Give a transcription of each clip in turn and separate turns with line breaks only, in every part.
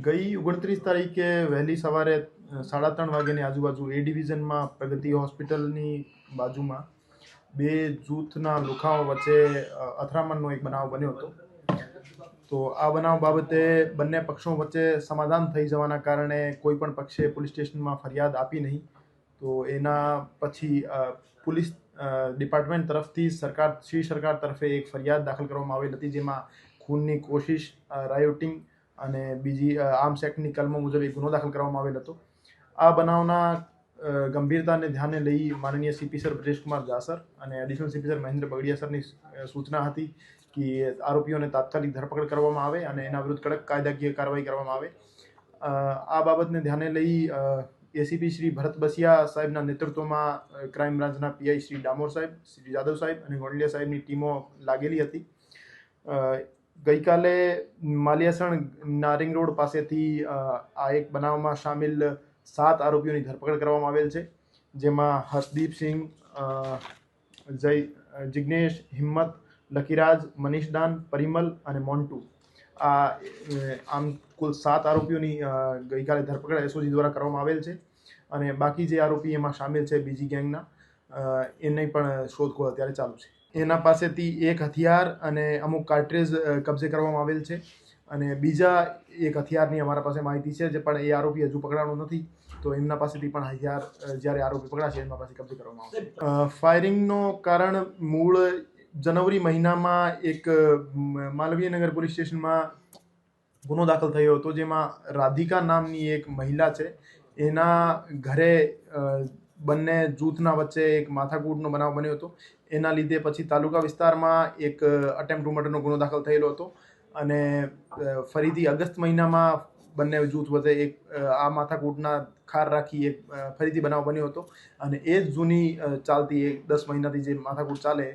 ગઈ 29 તારીખે વહેલી સવારે 3:30 વાગ્યાની આજુબાજુ એ ડિવિઝનમાં પ્રગતિ હોસ્પિટલની બાજુમાં બે જૂથના લુખાઓ વચ્ચે અથડામણનો એક બનાવ બન્યો હતો. તો આ બનાવ બાબતે બંને પક્ષો વચ્ચે સમાધાન થઈ જવાના કારણે કોઈ પણ પક્ષે પોલીસ સ્ટેશનમાં ફરિયાદ આપી નહીં. તો એના પછી પોલીસ ડિપાર્ટમેન્ટ તરફથી સરકાર તરફે એક ફરિયાદ દાખલ કરવામાં આવેલ હતી, જેમાં ખૂનની કોશિશ, રાયોટિંગ અને બીજી આર્મ્સ એક્ટની કલમો મુજબ એક ગુનો દાખલ કરવામાં આવેલ હતો. આ બનાવના ગંભીરતાને ધ્યાને લઈ માનનીય સીપી સર બ્રજેશકુમાર જાસર અને additional CP sir Mahendra Bagadiya સરની સૂચના હતી કે આરોપીઓને તાત્કાલિક ધરપકડ કરવામાં આવે અને એના વિરુદ્ધ કડક કાયદાકીય કાર્યવાહી કરવામાં આવે. આ બાબતને ધ્યાને લઈ એસીપી શ્રી ભરત બસિયા સાહેબના નેતૃત્વમાં ક્રાઇમ બ્રાન્ચના પીઆઈ શ્રી ડામોર સાહેબ, શ્રી જાદવ સાહેબ અને ગોંડલિયા સાહેબની ટીમો લાગેલી હતી. ગઈકાલે માલિયાસણ નારિંગ રોડ પાસેથી આ એક બનાવમાં સામેલ 7 આરોપીઓની ધરપકડ કરવામાં આવેલ છે, જેમાં હર્ષદીપસિંહ, જિગ્નેશ, હિંમત, લકીરાજ, મનીષદાન, પરિમલ અને મોન્ટુ, આમ કુલ 7 આરોપીઓની ગઈકાલે ધરપકડ એસઓજી દ્વારા કરવામાં આવેલ છે. અને બાકી જે આરોપી એમાં સામેલ છે બીજી ગેંગના, એની પણ શોધખોળ અત્યારે ચાલુ છે. એના પાસેથી એક હથિયાર અને અમુક કાર્ટ્રેજ કબજે કરવામાં આવેલ છે અને બીજા એક હથિયારની અમારા પાસે માહિતી છે, જે પણ એ આરોપી હજુ પકડાણો નથી. તો એમના પાસેથી પણ હથિયાર જ્યારે આરોપી પકડાશે એમના પાસે કબજે કરવામાં આવશે. ફાયરિંગનો કારણ મૂળ જનવરી મહિનામાં એક માલવીયનગર પોલીસ સ્ટેશનમાં ગુનો દાખલ થયો હતો, જેમાં રાધિકા નામની એક મહિલા છે, એના ઘરે બંને જૂથના વચ્ચે એક માથાકૂટનો બનાવ બન્યો હતો. એના લીધે પછી તાલુકા વિસ્તારમાં એક અટેમ્પ્ટ ટુ મર્ડરનો ગુનો દાખલ થયેલો હતો અને ફરીથી ઓગસ્ટ મહિનામાં બંને જૂથ વચ્ચે એક આ માથાકૂટના ખાર રાખી એક ફરીથી બનાવ બન્યો હતો. અને એ જ જૂની ચાલતી 10 મહિનાથી જે માથાકૂટ ચાલે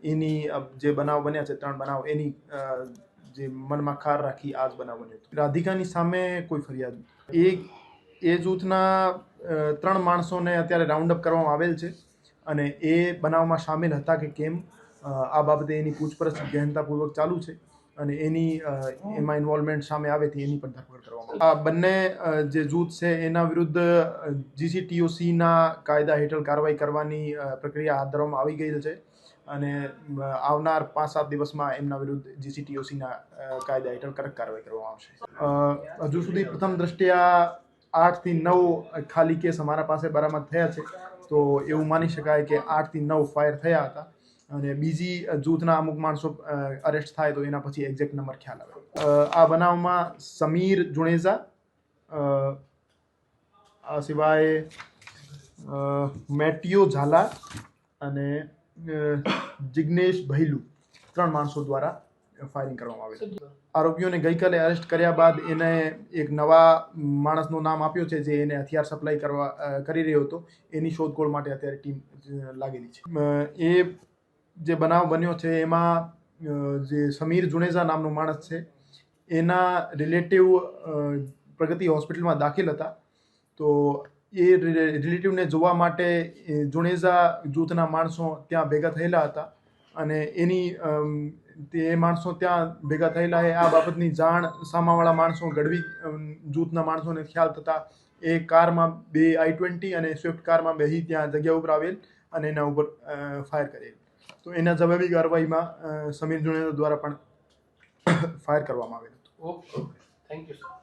એની જે બનાવ બન્યા છે 3 બનાવ, એની જે મનમાં ખાર રાખી આ જ બનાવ બન્યો હતો. રાધિકાની સામે કોઈ ફરિયાદ નથી. એ જૂથના 3 માણસોને અત્યારે રાઉન્ડ અપ કરવામાં આવેલ છે અને એ બનાવમાં સામેલ હતા કે કેમ આ બાબતે એની પૂછપરછ ગહેનતાપૂર્વક ચાલુ છે અને એમાં ઇન્વોલ્વમેન્ટ સામે આવેથી એની પણ ધરપકડ કરવામાં આવે. આ બંને જે જૂથ છે એના વિરુદ્ધ GCTOCના કાયદા હેઠળ કાર્યવાહી કરવાની પ્રક્રિયા હાથ ધરવામાં આવી ગયેલ છે અને આવનાર 5-7 દિવસમાં એમના વિરુદ્ધ GCTOCના કાયદા હેઠળ કડક કાર્યવાહી કરવામાં આવશે. હજુ સુધી પ્રથમ દ્રષ્ટિયા 8 થી 9 ખાલી કેસ અમારા પાસે બરામદ થયા છે. તો એવું માની શકાય કે 8 થી 9 ફાયર થયા હતા અને બીજી જૂથના અમુક માણસો અરેસ્ટ થાય તો એના પછી એક્ઝેક્ટ નંબર ખ્યાલ આવે. આ બનાવમાં સમીર જુણેજા, આ સિવાય મેટિયો ઝાલા અને જિગ્નેશ ભૈલુ 3 માણસો દ્વારા ફાયરિંગ કરવામાં આવેલ. આરોપીઓને ગઈકાલે અરેસ્ટ કર્યા બાદ એને એક નવા માણસનું નામ આપ્યું છે, જે એને હથિયાર સપ્લાય કરી રહ્યો હતો. એની શોધખોળ માટે અત્યારે ટીમ લાગેલી છે. એ જે બનાવ બન્યો છે એમાં જે સમીર જુણેજા નામનો માણસ છે, એના રિલેટિવ પ્રગતિ હોસ્પિટલમાં દાખલ હતા. તો એ રિલેટિવને જોવા માટે જુણેજા જૂથના માણસો ત્યાં ભેગા થયેલા હતા અને એ માણસો ત્યાં ભેગા થયેલા આ બાબતની જાણ સામાવાળા માણસો ગઢવી જૂથના માણસોને ખ્યાલ થતા એ કારમાં 2 I-20 અને સ્વિફ્ટ કારમાં બેસી ત્યાં જગ્યા ઉપર આવેલ અને એના ઉપર ફાયર કરેલ. તો એના જવાબી કાર્યવાહીમાં સમીર જુણેજા દ્વારા પણ ફાયર કરવામાં આવેલ હતું.
Okay, thank you sir.